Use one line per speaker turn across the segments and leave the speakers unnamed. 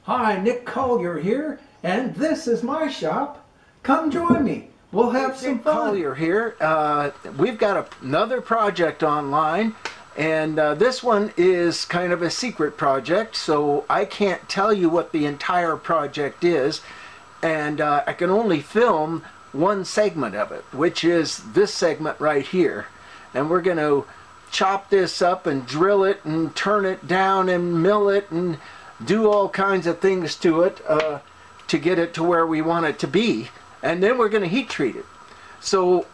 Hi, Nick Collier here, and this is my shop. Come join me. We'll have some fun.
Collier here. We've got another project online, and this one is kind of a secret project, so I can't tell you what the entire project is, and I can only film one segment of it, which is this segment right here. And we're going to chop this up and drill it and turn it down and mill it and do all kinds of things to it to get it to where we want it to be, and then we're going to heat treat it. So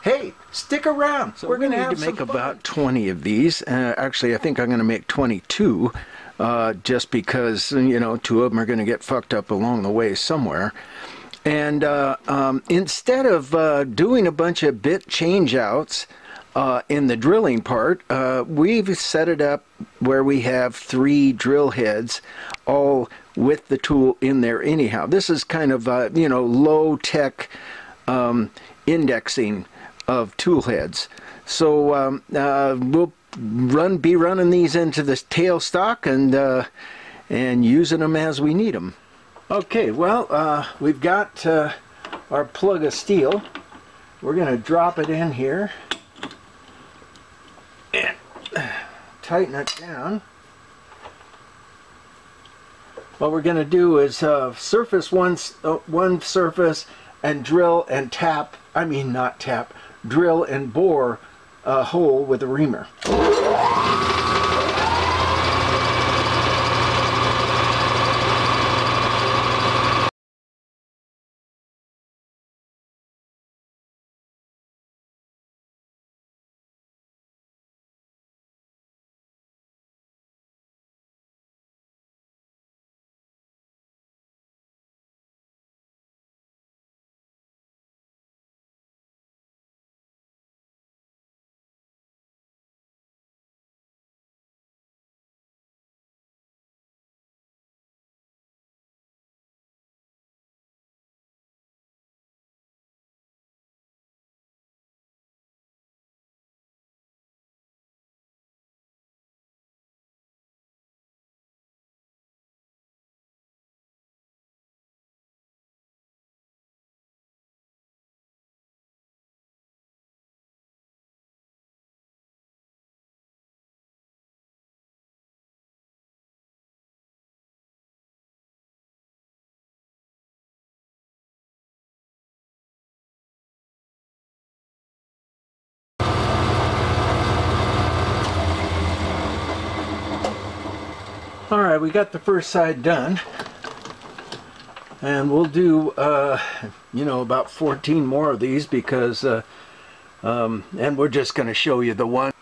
hey, stick around. So we're going to have to make about 20 of these. Actually, I think I'm going to make 22 just because, you know, 2 of them are going to get fucked up along the way somewhere. And instead of doing a bunch of bit change outs in the drilling part, we've set it up where we have 3 drill heads all with the tool in there anyhow. This is kind of you know, low-tech indexing of tool heads. So we'll be running these into the tailstock and using them as we need them. Okay, well, we've got our plug of steel. We're going to drop it in here and tighten it down. What we're going to do is surface one surface and drill and tap, I mean not tap, drill and bore a hole with a reamer. Alright, we got the first side done, and we'll do you know, about 14 more of these because and we're just going to show you the one.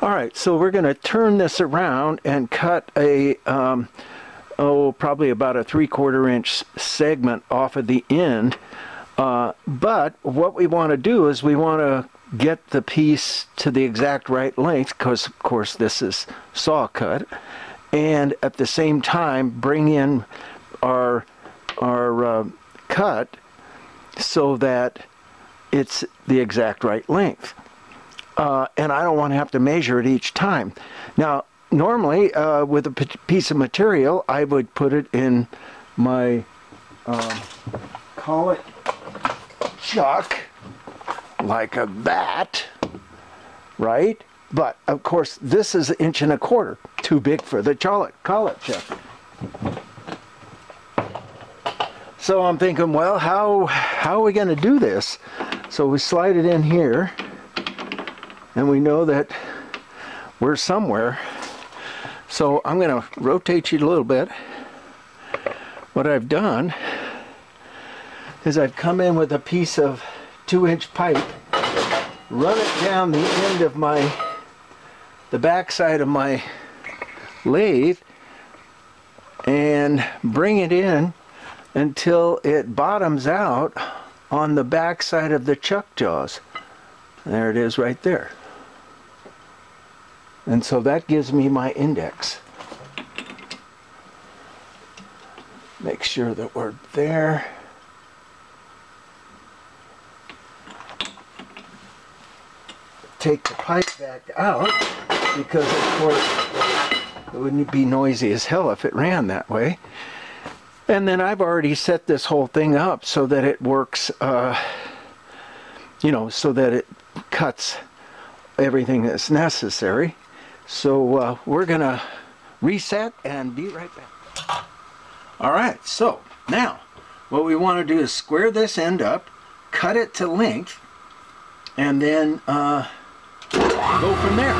Alright, so we're going to turn this around and cut a probably about a 3/4 inch segment off of the end, but what we want to do is we want to get the piece to the exact right length, because of course this is saw cut, and at the same time bring in our cut so that it's the exact right length. And I don't want to have to measure it each time. Now normally with a piece of material I would put it in my collet chuck like that, right? But of course this is 1.25 inches, too big for the collet chuck. So I'm thinking, well, how are we going to do this? So we slide it in here, and we know that we're somewhere. So I'm going to rotate you a little bit. What I've done is I've come in with a piece of 2-inch pipe, run it down the end of the back side of my lathe, and bring it in until it bottoms out on the back side of the chuck jaws. There it is right there. And so that gives me my index. Make sure that we're there. Take the pipe back out, because of course It wouldn't be noisy as hell if it ran that way. And then I've already set this whole thing up so that it works, you know, so that it cuts everything that's necessary. So we're gonna reset and be right back. All right, so now what we want to do is square this end up, cut it to length, and then go from there.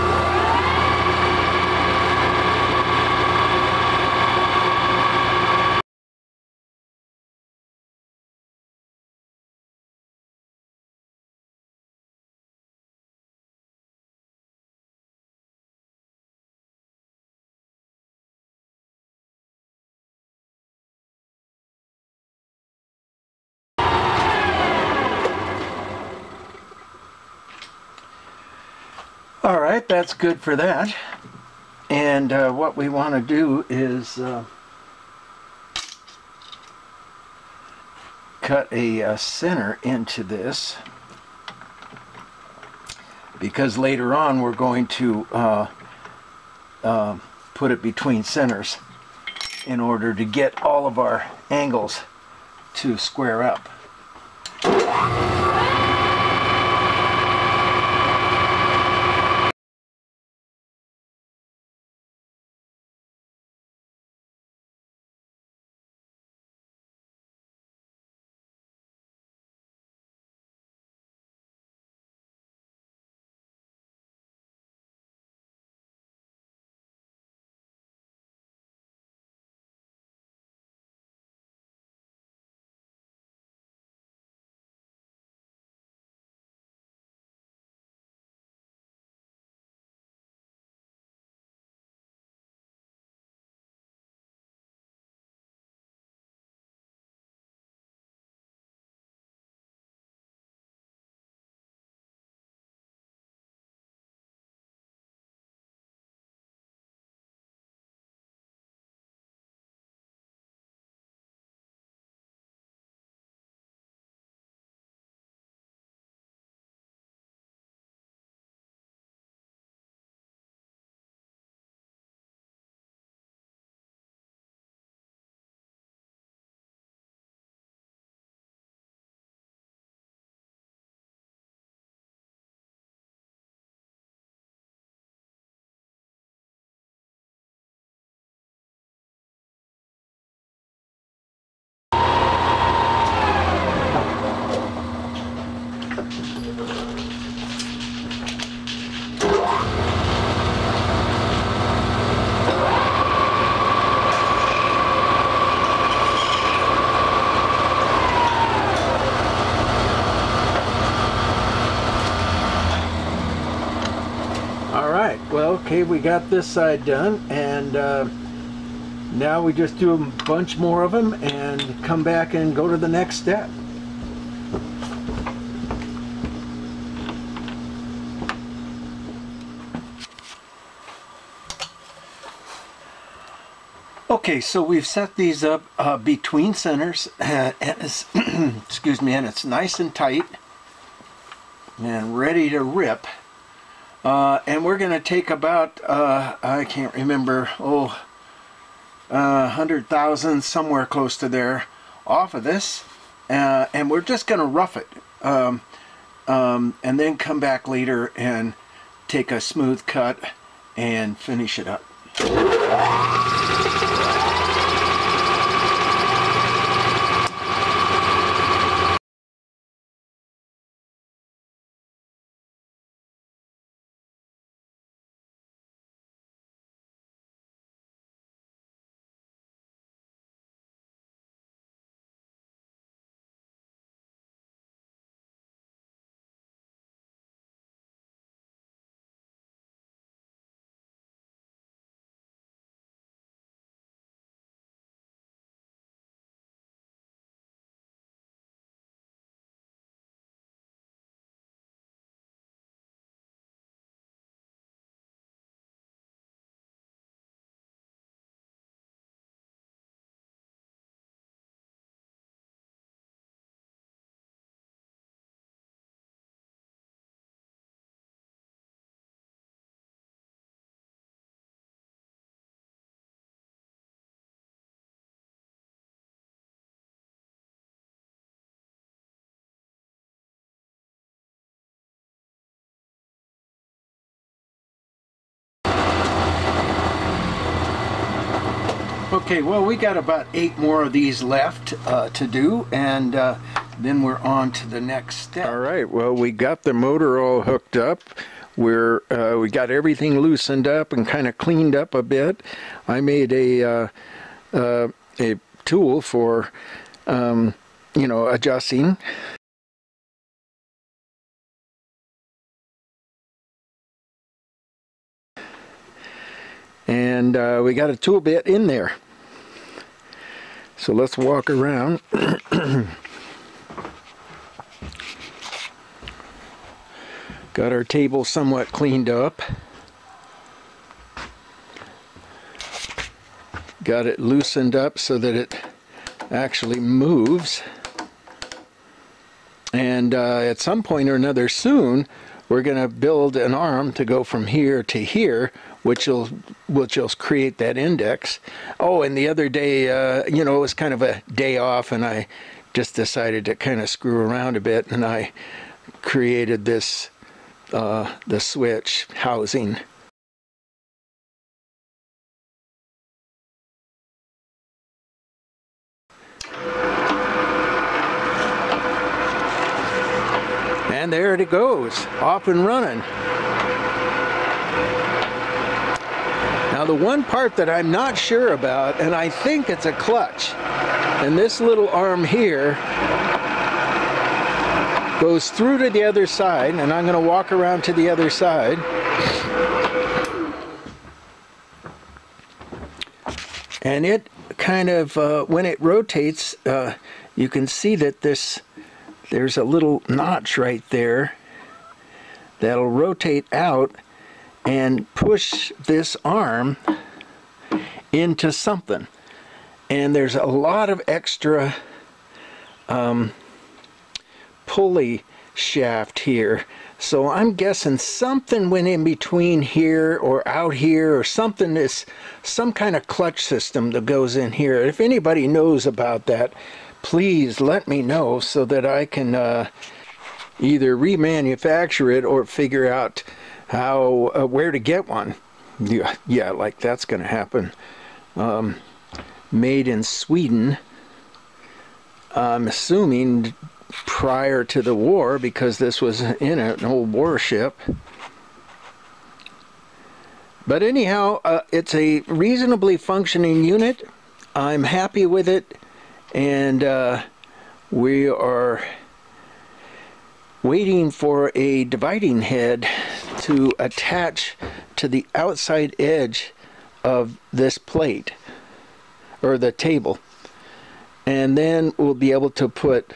All right, that's good for that. And what we want to do is cut a center into this, because later on we're going to put it between centers in order to get all of our angles to square up. Well, okay, we got this side done, and now we just do a bunch more of them and come back and go to the next step. Okay, so we've set these up between centers, and it's excuse me, and it's nice and tight and ready to rip. And we're going to take about, I can't remember, 100,000, somewhere close to there, off of this. And we're just going to rough it. And then come back later and take a smooth cut and finish it up. Okay, well, we got about 8 more of these left to do, and then we're on to the next step. All right, well, we got the motor all hooked up. We got everything loosened up and kind of cleaned up a bit. I made a tool for, you know, adjusting. And we got a tool bit in there. So let's walk around. Got our table somewhat cleaned up. Got it loosened up so that it actually moves. And at some point or another soon, we're going to build an arm to go from here to here, which will create that index. Oh, and the other day, you know, it was kind of a day off, and I just decided to kind of screw around a bit, and I created this, the switch housing. And there it goes, off and running. Now the one part that I'm not sure about, and I think it's a clutch, and this little arm here goes through to the other side, and I'm going to walk around to the other side. And it kind of, when it rotates, you can see that there's a little notch right there that'll rotate out and push this arm into something. And there's a lot of extra pulley shaft here. So I'm guessing something went in between here or out here, or something is some kind of clutch system that goes in here. If anybody knows about that, please let me know so that I can either remanufacture it or figure out how where to get one. Yeah, like that's going to happen. Made in Sweden, I'm assuming prior to the war, because this was in an old warship. But anyhow, it's a reasonably functioning unit. I'm happy with it. And we are waiting for a dividing head to attach to the outside edge of this plate, or the table. And then we'll be able to put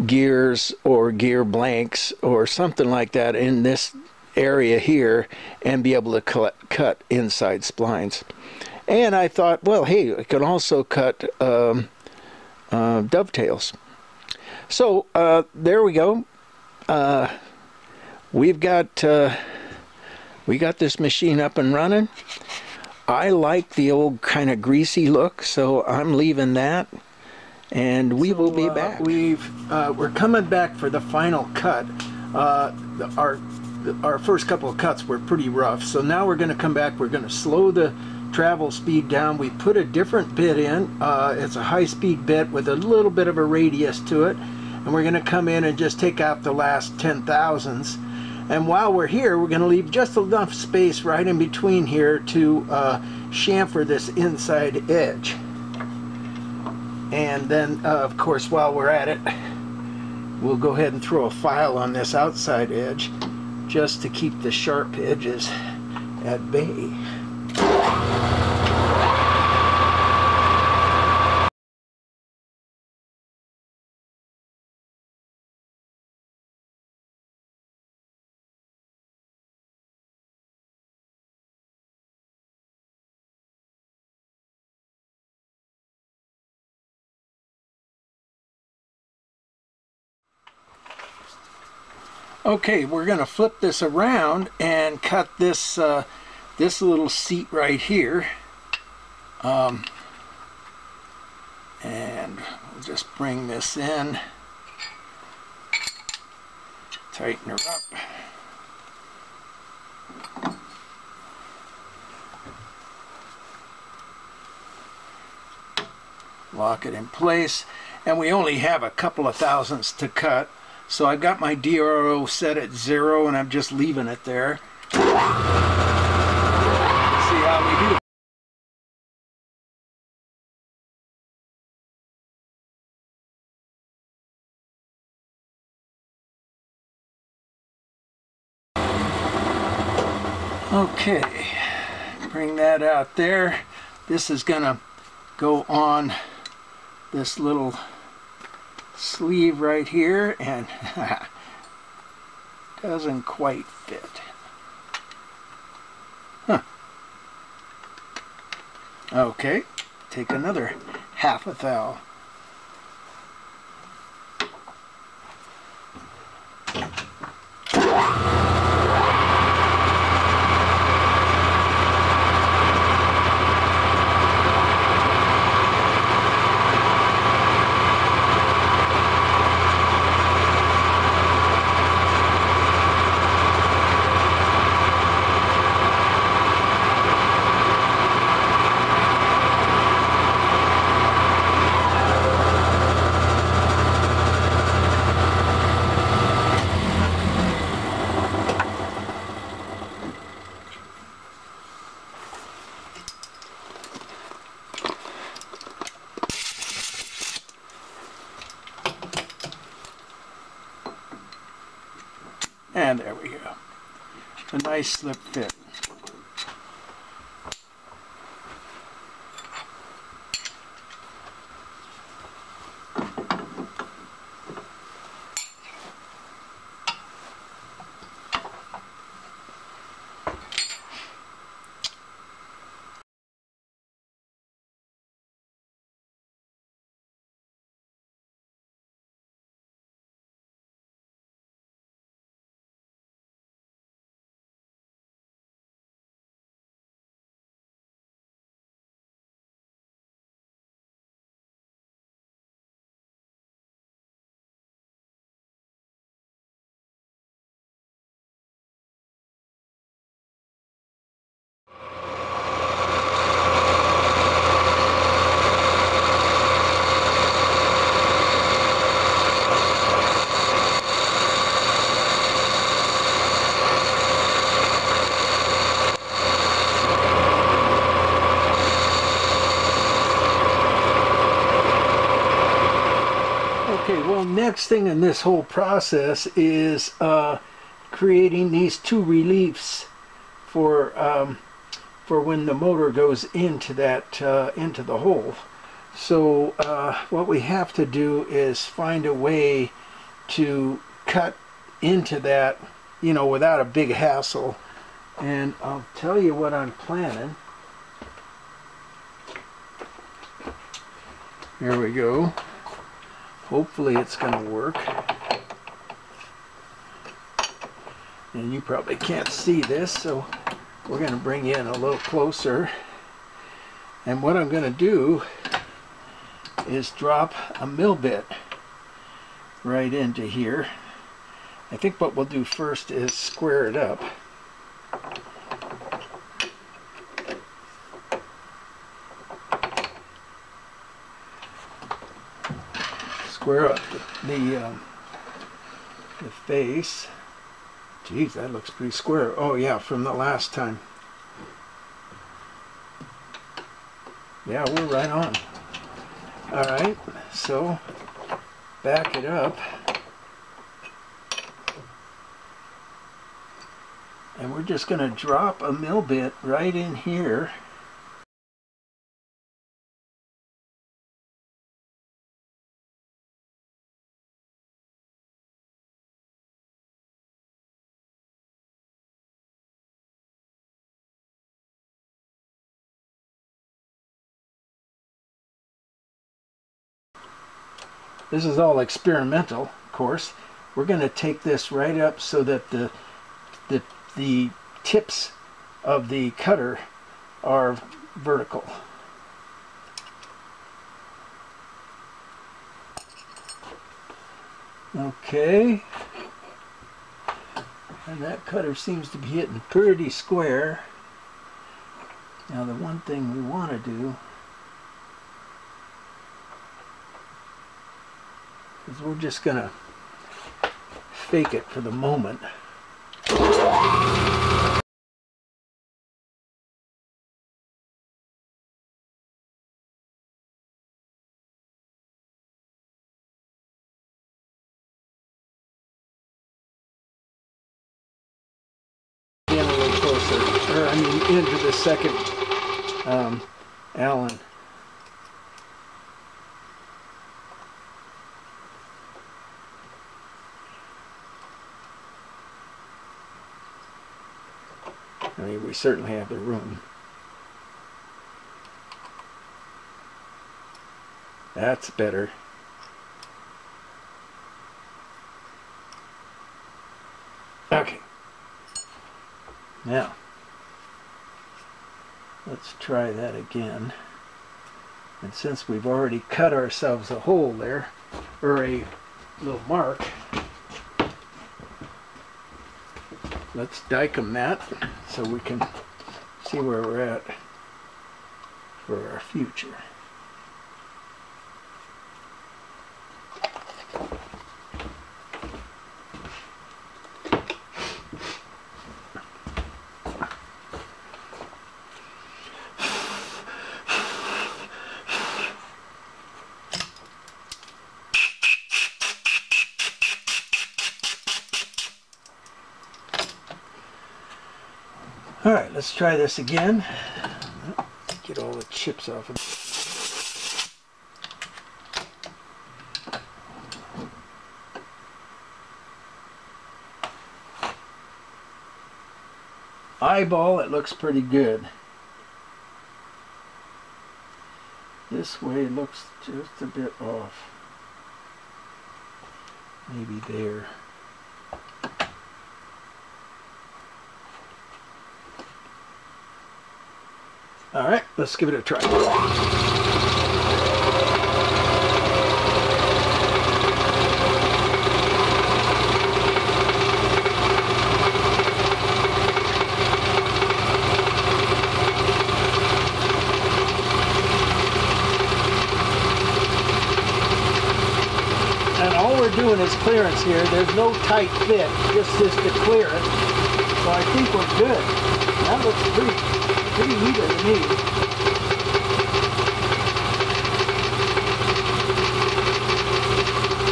gears or gear blanks or something like that in this area here and be able to cut inside splines. And I thought, well, hey, I can also cut dovetails. So there we go. We got this machine up and running. I like the old kind of greasy look, so I'm leaving that, and we will be back. We're coming back for the final cut. Our first couple of cuts were pretty rough, so now we're going to come back. We're going to slow the travel speed down. We put a different bit in. It's a high-speed bit with a little bit of a radius to it, and we're going to come in and just take out the last 10,000ths. And while we're here, we're going to leave just enough space right in between here to chamfer this inside edge. And then, of course, while we're at it, we'll go ahead and throw a file on this outside edge just to keep the sharp edges at bay. Okay, we're going to flip this around and cut this this little seat right here, and we'll just bring this in, tighten her up. lock it in place. And we only have a couple of thousandths to cut, so I've got my DRO set at 0 and I'm just leaving it there. Let's see how we do. Okay, bring that out there. This is gonna go on this little sleeve right here, and doesn't quite fit. Huh. Okay, take another half a thou. And there we go. A nice slip fit. Okay, well, next thing in this whole process is creating these two reliefs for when the motor goes into that into the hole. So what we have to do is find a way to cut into that, you know, without a big hassle. And I'll tell you what I'm planning. Here we go. Hopefully it's going to work. And you probably can't see this, so we're going to bring you in a little closer. And what I'm going to do is drop a mill bit right into here. I think what we'll do first is square it up. Square up the face. Geez, that looks pretty square. Oh yeah, from the last time. Yeah, we're right on. Alright, so back it up. And we're just going to drop a mill bit right in here. This is all experimental, of course. We're going to take this right up so that the tips of the cutter are vertical. Okay. And that cutter seems to be hitting pretty square. Now the one thing we want to do
because we're just going to fake it for the moment. In a little closer, or I mean into the second Allen. I mean, we certainly have the room. That's better. Okay. Now, let's try that again. And since we've already cut ourselves a hole there, or a little mark, let's dicum that so we can see where we're at for our future. All right, let's try this again. Get all the chips off of it. Eyeball, it looks pretty good. This way it looks just a bit off. Maybe there. All right, let's give it a try. And all we're doing is clearance here. There's no tight fit, just this to clear it. So I think we're good. That looks pretty even to me.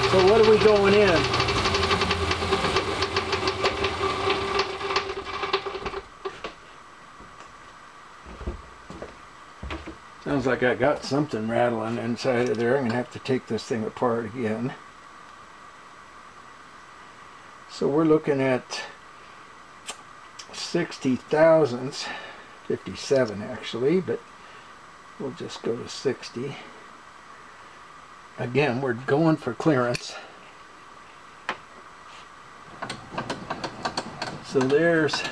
So what are we going in? Sounds like I got something rattling inside of there. I'm going to have to take this thing apart again. So we're looking at 60 thousandths. 57 actually, but we'll just go to 60. Again, we're going for clearance. So there's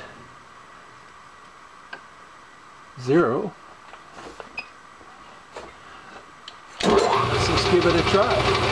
0. Let's just give it a try.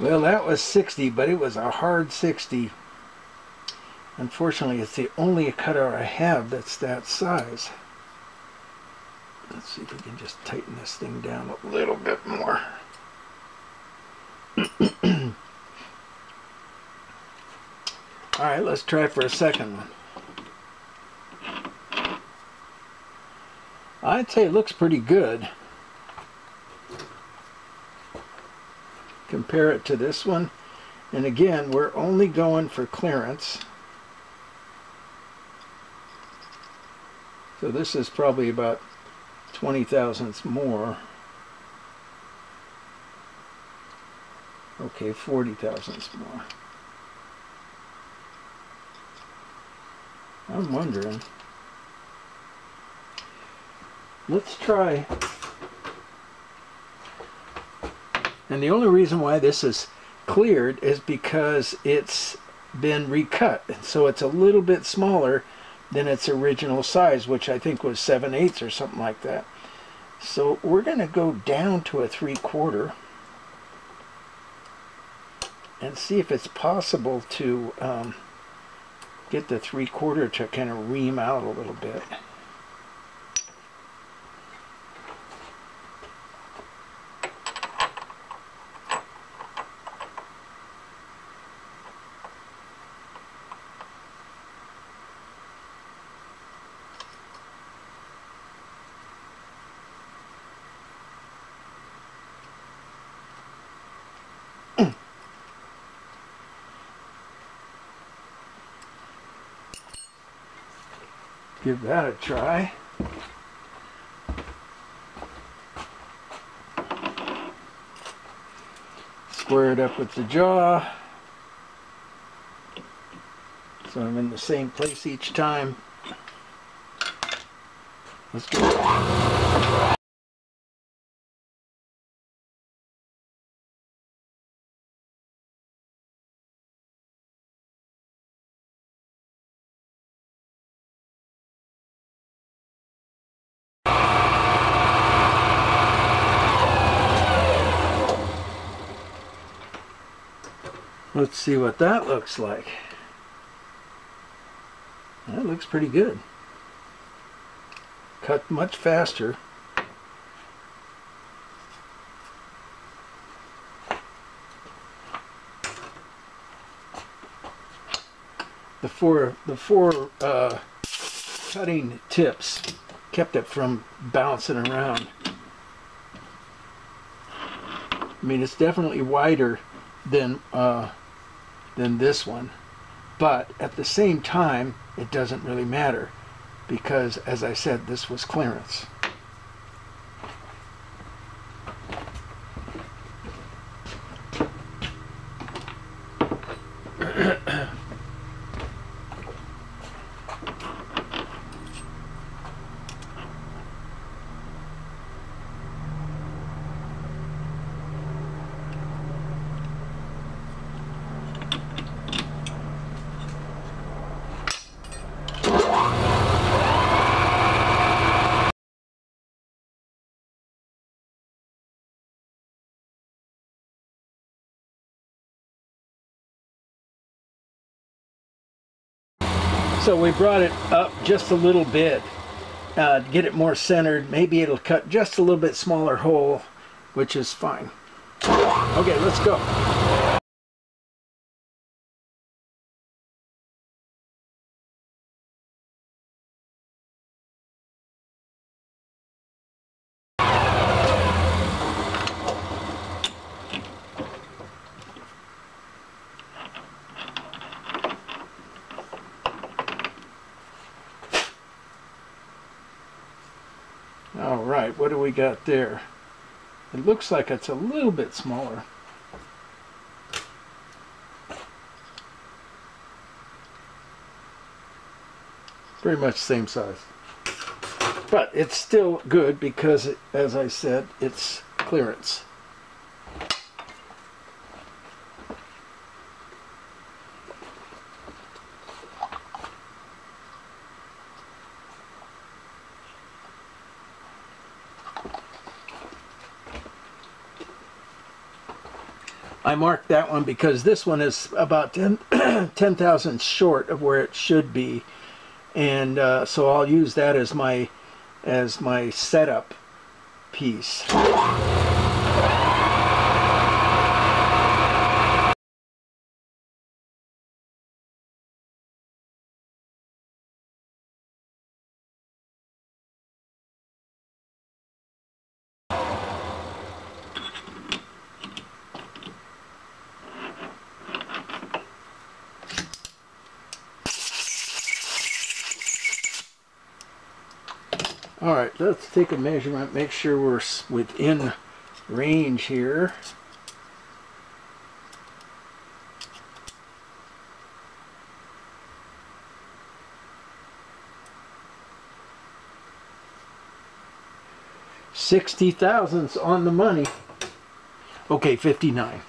Well, that was 60, but it was a hard 60. Unfortunately, it's the only cutter I have that's that size. Let's see if we can just tighten this thing down a little bit more. All right, let's try for a second one. I'd say it looks pretty good. Compare it to this one, and again, we're only going for clearance. So this is probably about 20 thousandths more. Okay, 40 thousandths more. I'm wondering. Let's try. And the only reason why this is cleared is because it's been recut. So it's a little bit smaller than its original size, which I think was 7/8 or something like that. So we're going to go down to a 3/4 and see if it's possible to get the 3/4 to kind of ream out a little bit. Give that a try. Square it up with the jaw, so I'm in the same place each time. Let's go. Let's see what that looks like. That looks pretty good. Cut much faster. The four cutting tips kept it from bouncing around. I mean, it's definitely wider than this one, but at the same time it doesn't really matter because, as I said, this was clearance. So we brought it up just a little bit to get it more centered. Maybe it'll cut just a little bit smaller hole, which is fine. Okay, let's go. All right, what do we got there? It looks like it's a little bit smaller. Pretty much same size. But it's still good because, as I said, it's clearance. I marked that one because this one is about 10 thousandths short of where it should be, and so I'll use that as my setup piece. All right, let's take a measurement, make sure we're within range here. 60 thousandths on the money. Okay, 59.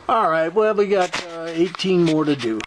All right, well, we got 18 more to do.